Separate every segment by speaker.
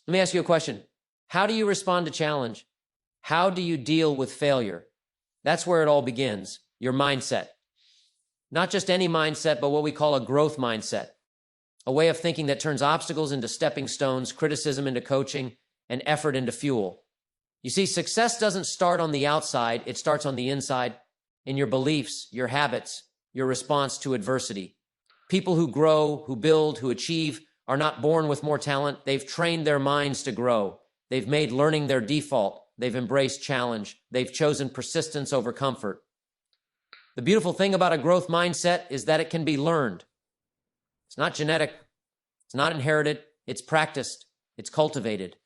Speaker 1: Let me ask you a question. How do you respond to challenge? How do you deal with failure? That's where it all begins, your mindset. Not just any mindset, but what we call a growth mindset, a way of thinking that turns obstacles into stepping stones, criticism into coaching, and effort into fuel. You see, success doesn't start on the outside, it starts on the inside, in your beliefs, your habits, your response to adversity. People who grow, who build, who achieve are not born with more talent. They've trained their minds to grow. They've made learning their default. They've embraced challenge. They've chosen persistence over comfort. The beautiful thing about a growth mindset is that it can be learned. It's not genetic. It's not inherited. It's practiced. It's cultivated.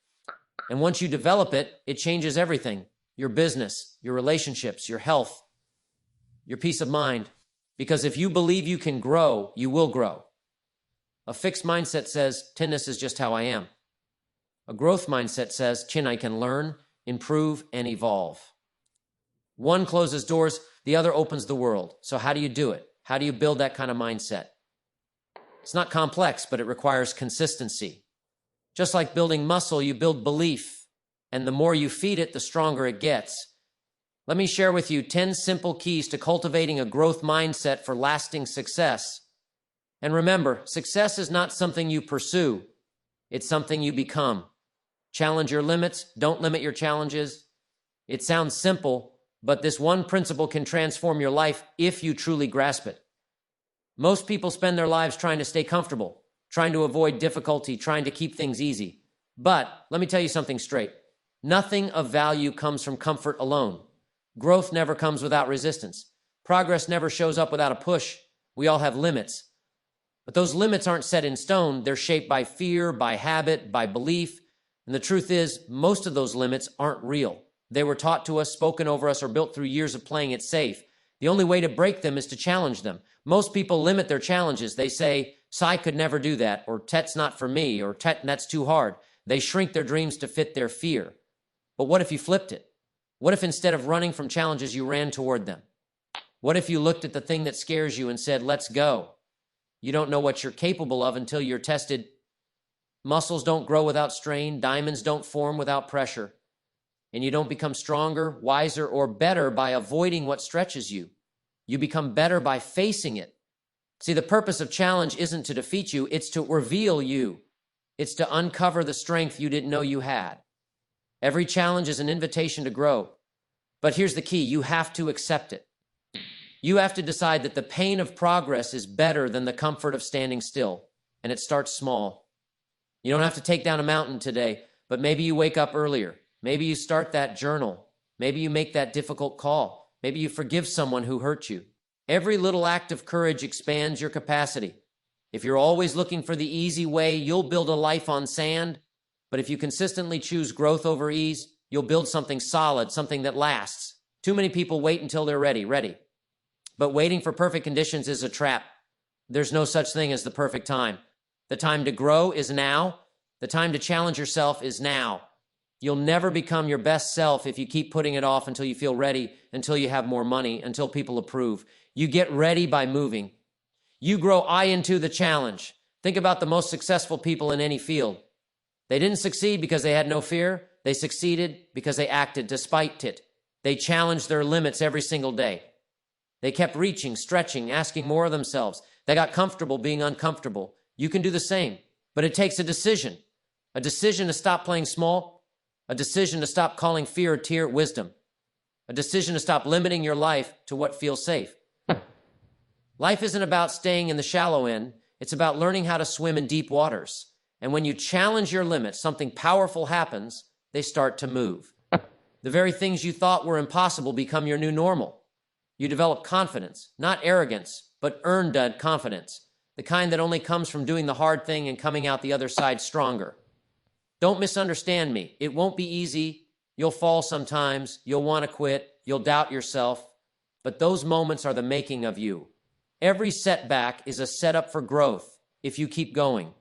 Speaker 1: And once you develop it, it changes everything. Your business, your relationships, your health, your peace of mind. Because if you believe you can grow, you will grow. A fixed mindset says, Tinness is just how I am. A growth mindset says, Chin, I can learn, improve, and evolve. One closes doors, the other opens the world. So how do you do it? How do you build that kind of mindset? It's not complex, but it requires consistency. Just like building muscle, you build belief, and the more you feed it, the stronger it gets. Let me share with you 10 simple keys to cultivating a growth mindset for lasting success. And remember, success is not something you pursue. It's something you become. Challenge your limits. Don't limit your challenges. It sounds simple, but this one principle can transform your life if you truly grasp it. Most people spend their lives trying to stay comfortable, trying to avoid difficulty, trying to keep things easy. But let me tell you something straight. Nothing of value comes from comfort alone. Growth never comes without resistance. Progress never shows up without a push. We all have limits. But those limits aren't set in stone. They're shaped by fear, by habit, by belief. And the truth is, most of those limits aren't real. They were taught to us, spoken over us, or built through years of playing it safe. The only way to break them is to challenge them. Most people limit their challenges. They say, Sai could never do that, or Tet's not for me, or Tet, that's too hard. They shrink their dreams to fit their fear. But what if you flipped it? What if instead of running from challenges, you ran toward them? What if you looked at the thing that scares you and said, let's go? You don't know what you're capable of until you're tested. Muscles don't grow without strain. Diamonds don't form without pressure. And you don't become stronger, wiser, or better by avoiding what stretches you. You become better by facing it. See, the purpose of challenge isn't to defeat you, it's to reveal you. It's to uncover the strength you didn't know you had. Every challenge is an invitation to grow. But here's the key, you have to accept it. You have to decide that the pain of progress is better than the comfort of standing still. And it starts small. You don't have to take down a mountain today, but maybe you wake up earlier. Maybe you start that journal. Maybe you make that difficult call. Maybe you forgive someone who hurt you. Every little act of courage expands your capacity. If you're always looking for the easy way, you'll build a life on sand. But if you consistently choose growth over ease, you'll build something solid, something that lasts. Too many people wait until they're ready. But waiting for perfect conditions is a trap. There's no such thing as the perfect time. The time to grow is now. The time to challenge yourself is now. You'll never become your best self if you keep putting it off until you feel ready, until you have more money, until people approve. You get ready by moving. You grow into the challenge. Think about the most successful people in any field. They didn't succeed because they had no fear. They succeeded because they acted despite it. They challenged their limits every single day. They kept reaching, stretching, asking more of themselves. They got comfortable being uncomfortable. You can do the same, but it takes a decision to stop playing small, a decision to stop calling fear a tear wisdom, a decision to stop limiting your life to what feels safe. Life isn't about staying in the shallow end. It's about learning how to swim in deep waters. And when you challenge your limits, something powerful happens. They start to move. The very things you thought were impossible become your new normal. You develop confidence, not arrogance, but earned confidence, the kind that only comes from doing the hard thing and coming out the other side stronger. Don't misunderstand me. It won't be easy. You'll fall sometimes. You'll want to quit. You'll doubt yourself. But those moments are the making of you. Every setback is a setup for growth if you keep going.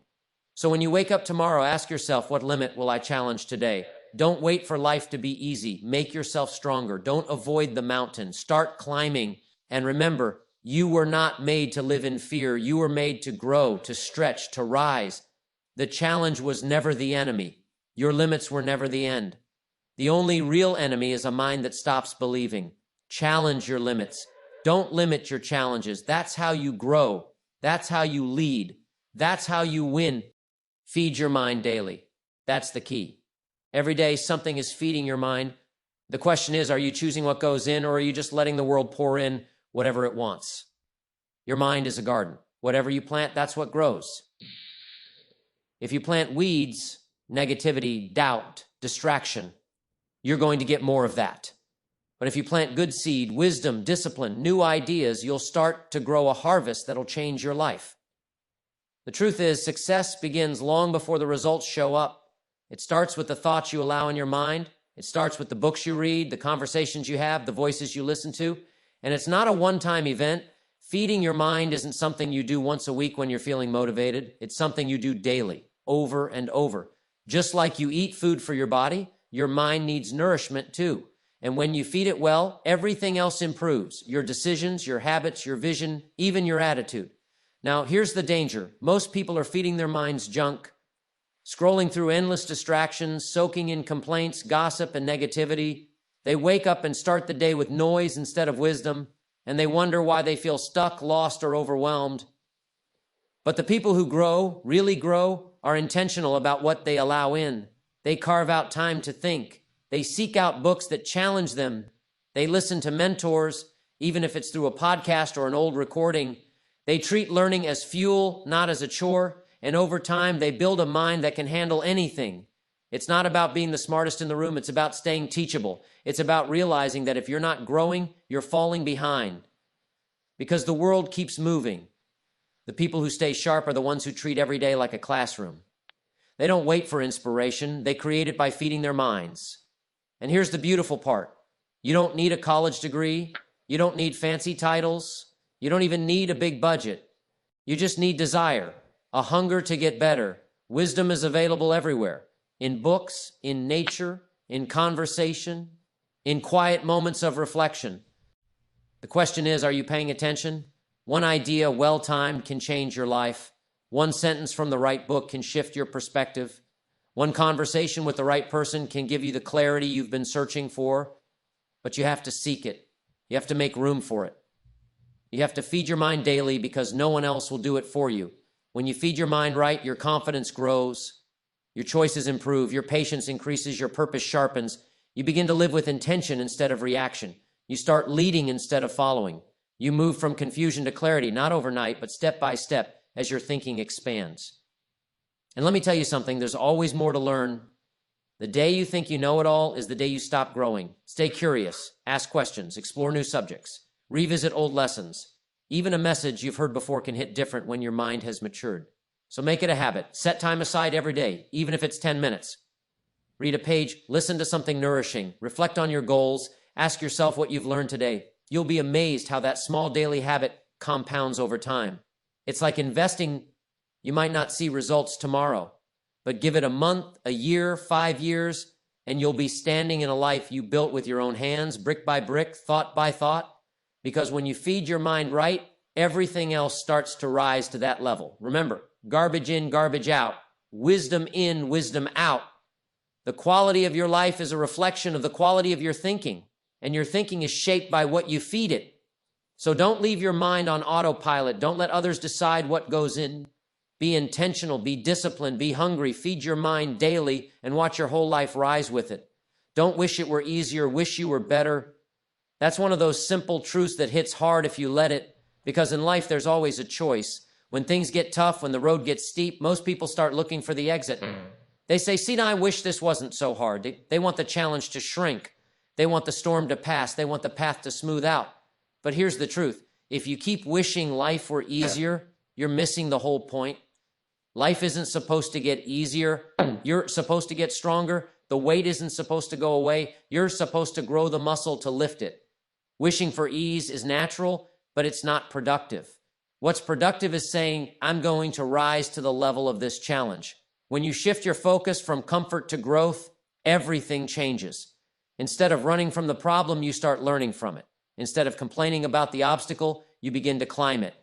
Speaker 1: So when you wake up tomorrow, ask yourself, what limit will I challenge today? Don't wait for life to be easy. Make yourself stronger. Don't avoid the mountain. Start climbing. And remember, you were not made to live in fear. You were made to grow, to stretch, to rise. The challenge was never the enemy. Your limits were never the end. The only real enemy is a mind that stops believing. Challenge your limits. Don't limit your challenges. That's how you grow. That's how you lead. That's how you win. Feed your mind daily. That's the key. Every day, something is feeding your mind. The question is, are you choosing what goes in, or are you just letting the world pour in whatever it wants? Your mind is a garden. Whatever you plant, that's what grows. If you plant weeds, negativity, doubt, distraction, you're going to get more of that. But if you plant good seed, wisdom, discipline, new ideas, you'll start to grow a harvest that'll change your life. The truth is, success begins long before the results show up. It starts with the thoughts you allow in your mind. It starts with the books you read, the conversations you have, the voices you listen to. And it's not a one-time event. Feeding your mind isn't something you do once a week when you're feeling motivated. It's something you do daily, over and over. Just like you eat food for your body, your mind needs nourishment too. And when you feed it well, everything else improves. Your decisions, your habits, your vision, even your attitude. Now, here's the danger. Most people are feeding their minds junk, scrolling through endless distractions, soaking in complaints, gossip, and negativity. They wake up and start the day with noise instead of wisdom, and they wonder why they feel stuck, lost, or overwhelmed. But the people who grow, really grow, are intentional about what they allow in. They carve out time to think. They seek out books that challenge them. They listen to mentors, even if it's through a podcast or an old recording. They treat learning as fuel, not as a chore, and over time, they build a mind that can handle anything. It's not about being the smartest in the room. It's about staying teachable. It's about realizing that if you're not growing, you're falling behind. Because the world keeps moving. The people who stay sharp are the ones who treat every day like a classroom. They don't wait for inspiration. They create it by feeding their minds. And here's the beautiful part. You don't need a college degree. You don't need fancy titles. You don't even need a big budget. You just need desire, a hunger to get better. Wisdom is available everywhere, in books, in nature, in conversation, in quiet moments of reflection. The question is, are you paying attention? One idea, well-timed, can change your life. One sentence from the right book can shift your perspective. One conversation with the right person can give you the clarity you've been searching for, but you have to seek it. You have to make room for it. You have to feed your mind daily because no one else will do it for you. When you feed your mind right, your confidence grows, your choices improve, your patience increases, your purpose sharpens. You begin to live with intention instead of reaction. You start leading instead of following. You move from confusion to clarity, not overnight, but step by step as your thinking expands. And let me tell you something, there's always more to learn. The day you think you know it all is the day you stop growing. Stay curious, ask questions, explore new subjects. Revisit old lessons. Even a message you've heard before can hit different when your mind has matured. So make it a habit. Set time aside every day, even if it's 10 minutes. Read a page, listen to something nourishing, reflect on your goals, ask yourself what you've learned today. You'll be amazed how that small daily habit compounds over time. It's like investing. You might not see results tomorrow, but give it a month, a year, 5 years, and you'll be standing in a life you built with your own hands, brick by brick, thought by thought. Because when you feed your mind right, everything else starts to rise to that level. Remember, garbage in, garbage out. Wisdom in, wisdom out. The quality of your life is a reflection of the quality of your thinking, and your thinking is shaped by what you feed it. So don't leave your mind on autopilot. Don't let others decide what goes in. Be intentional, be disciplined, be hungry. Feed your mind daily and watch your whole life rise with it. Don't wish it were easier, wish you were better. That's one of those simple truths that hits hard if you let it, because in life there's always a choice. When things get tough, when the road gets steep, most people start looking for the exit. They say, see, now I wish this wasn't so hard. They want the challenge to shrink. They want the storm to pass. They want the path to smooth out. But here's the truth. If you keep wishing life were easier, you're missing the whole point. Life isn't supposed to get easier. You're supposed to get stronger. The weight isn't supposed to go away. You're supposed to grow the muscle to lift it. Wishing for ease is natural, but it's not productive. What's productive is saying, I'm going to rise to the level of this challenge. When you shift your focus from comfort to growth, everything changes. Instead of running from the problem, you start learning from it. Instead of complaining about the obstacle, you begin to climb it.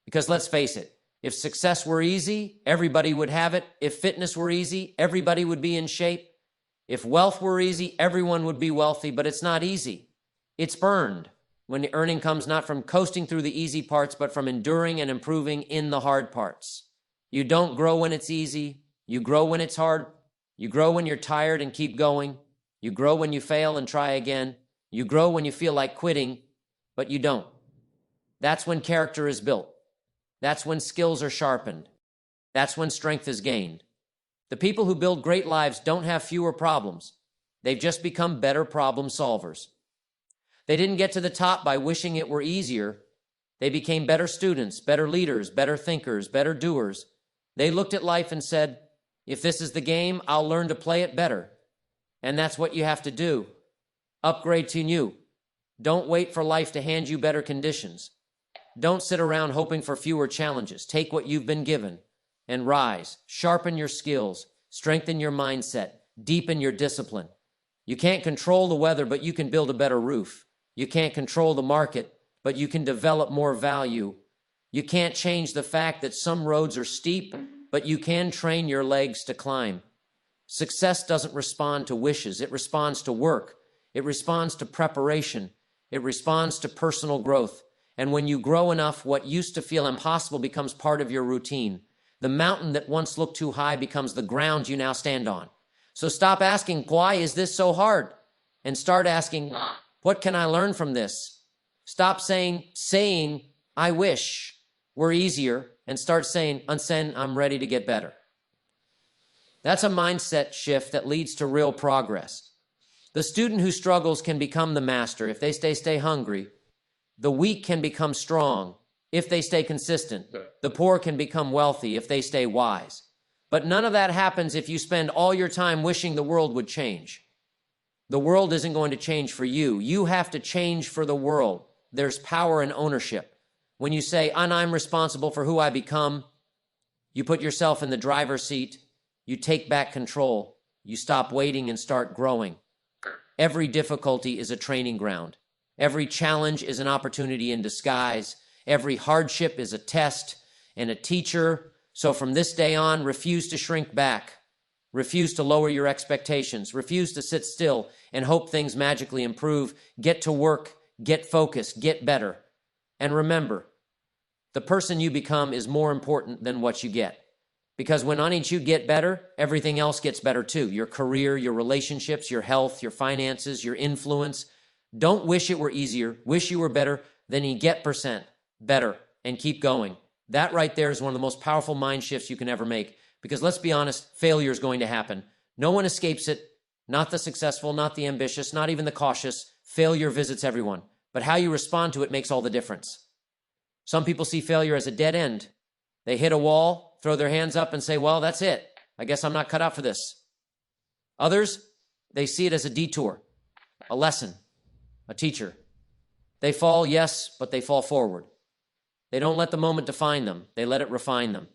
Speaker 1: Because let's face it, If success were easy, everybody would have it. If fitness were easy, everybody would be in shape. If wealth were easy, everyone would be wealthy, but it's not easy. It's earned when the earning comes not from coasting through the easy parts, but from enduring and improving in the hard parts. You don't grow when it's easy. You grow when it's hard. You grow when you're tired and keep going. You grow when you fail and try again. You grow when you feel like quitting, but you don't. That's when character is built. That's when skills are sharpened. That's when strength is gained. The people who build great lives don't have fewer problems. They've just become better problem solvers. They didn't get to the top by wishing it were easier. They became better students, better leaders, better thinkers, better doers. They looked at life and said, if this is the game, I'll learn to play it better. And that's what you have to do. Upgrade to new. Don't wait for life to hand you better conditions. Don't sit around hoping for fewer challenges. Take what you've been given and rise. Sharpen your skills. Strengthen your mindset. Deepen your discipline. You can't control the weather, but you can build a better roof. You can't control the market, but you can develop more value. You can't change the fact that some roads are steep, but you can train your legs to climb. Success doesn't respond to wishes. It responds to work. It responds to preparation. It responds to personal growth. And when you grow enough, what used to feel impossible becomes part of your routine. The mountain that once looked too high becomes the ground you now stand on. So stop asking, why is this so hard? And start asking, what can I learn from this? Stop saying, I wish were easier, and start saying, I'm ready to get better. That's a mindset shift that leads to real progress. The student who struggles can become the master if they stay hungry. The weak can become strong if they stay consistent. The poor can become wealthy if they stay wise. But none of that happens if you spend all your time wishing the world would change. The world isn't going to change for you. You have to change for the world. There's power in ownership. When you say, I'm responsible for who I become, you put yourself in the driver's seat. You take back control. You stop waiting and start growing. Every difficulty is a training ground. Every challenge is an opportunity in disguise. Every hardship is a test and a teacher. So from this day on, refuse to shrink back. Refuse to lower your expectations. Refuse to sit still and hope things magically improve. Get to work, get focused, get better. And remember, the person you become is more important than what you get. Because when on each you get better, everything else gets better too. Your career, your relationships, your health, your finances, your influence. Don't wish it were easier. Wish you were better. Then you get percent better and keep going. That right there is one of the most powerful mind shifts you can ever make. Because let's be honest, failure is going to happen. No one escapes it. Not the successful, not the ambitious, not even the cautious. Failure visits everyone. But how you respond to it makes all the difference. Some people see failure as a dead end. They hit a wall, throw their hands up and say, well, that's it. I guess I'm not cut out for this. Others, they see it as a detour, a lesson, a teacher. They fall, yes, but they fall forward. They don't let the moment define them. They let it refine them.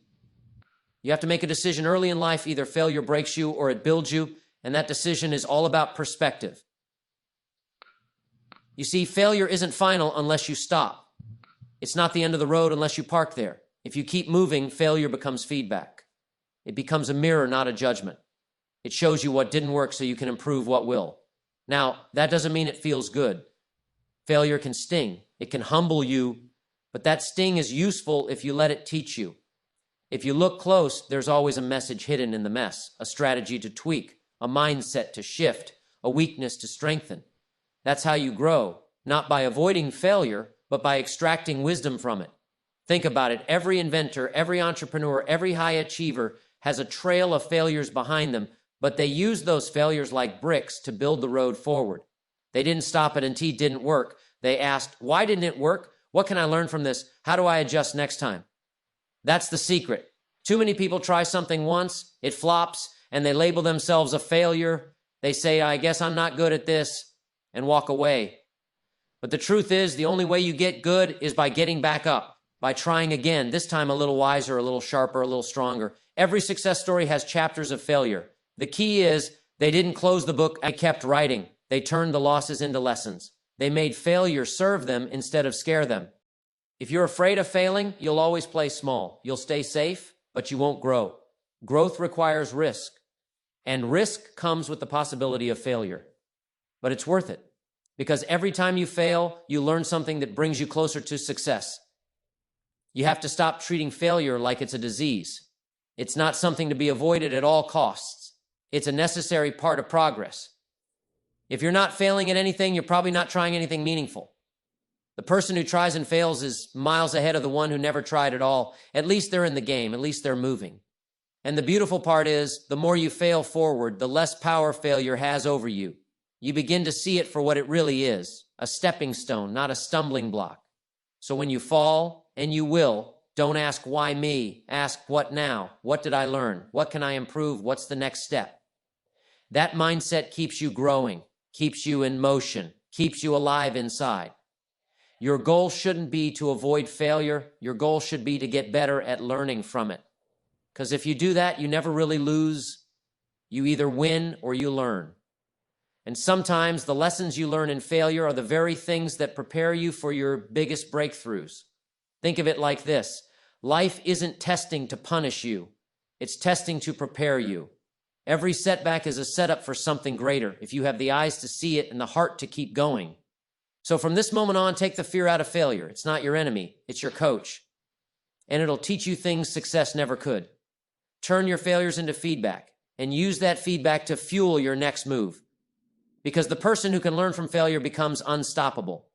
Speaker 1: You have to make a decision early in life. Either failure breaks you or it builds you, and that decision is all about perspective. You see, failure isn't final unless you stop. It's not the end of the road unless you park there. If you keep moving, failure becomes feedback. It becomes a mirror, not a judgment. It shows you what didn't work so you can improve what will. Now, that doesn't mean it feels good. Failure can sting. It can humble you, but that sting is useful if you let it teach you. If you look close, there's always a message hidden in the mess, a strategy to tweak, a mindset to shift, a weakness to strengthen. That's how you grow, not by avoiding failure, but by extracting wisdom from it. Think about it. Every inventor, every entrepreneur, every high achiever has a trail of failures behind them, but they use those failures like bricks to build the road forward. They didn't stop it until it didn't work. They asked, why didn't it work? What can I learn from this? How do I adjust next time? That's the secret. Too many people try something once, it flops, and they label themselves a failure. They say, I guess I'm not good at this, and walk away. But the truth is, the only way you get good is by getting back up, by trying again, this time a little wiser, a little sharper, a little stronger. Every success story has chapters of failure. The key is they didn't close the book, they kept writing. They turned the losses into lessons. They made failure serve them instead of scare them. If you're afraid of failing, you'll always play small. You'll stay safe, but you won't grow. Growth requires risk, and risk comes with the possibility of failure. But it's worth it, because every time you fail, you learn something that brings you closer to success. You have to stop treating failure like it's a disease. It's not something to be avoided at all costs. It's a necessary part of progress. If you're not failing at anything, you're probably not trying anything meaningful. The person who tries and fails is miles ahead of the one who never tried at all. At least they're in the game. At least they're moving. And the beautiful part is, the more you fail forward, the less power failure has over you. You begin to see it for what it really is, a stepping stone, not a stumbling block. So when you fall, and you will, don't ask why me, ask what now? What did I learn? What can I improve? What's the next step? That mindset keeps you growing, keeps you in motion, keeps you alive inside. Your goal shouldn't be to avoid failure. Your goal should be to get better at learning from it. Because if you do that, you never really lose. You either win or you learn. And sometimes the lessons you learn in failure are the very things that prepare you for your biggest breakthroughs. Think of it like this. Life isn't testing to punish you. It's testing to prepare you. Every setback is a setup for something greater if you have the eyes to see it and the heart to keep going. So from this moment on, take the fear out of failure. It's not your enemy. It's your coach. And it'll teach you things success never could. Turn your failures into feedback and use that feedback to fuel your next move. Because the person who can learn from failure becomes unstoppable.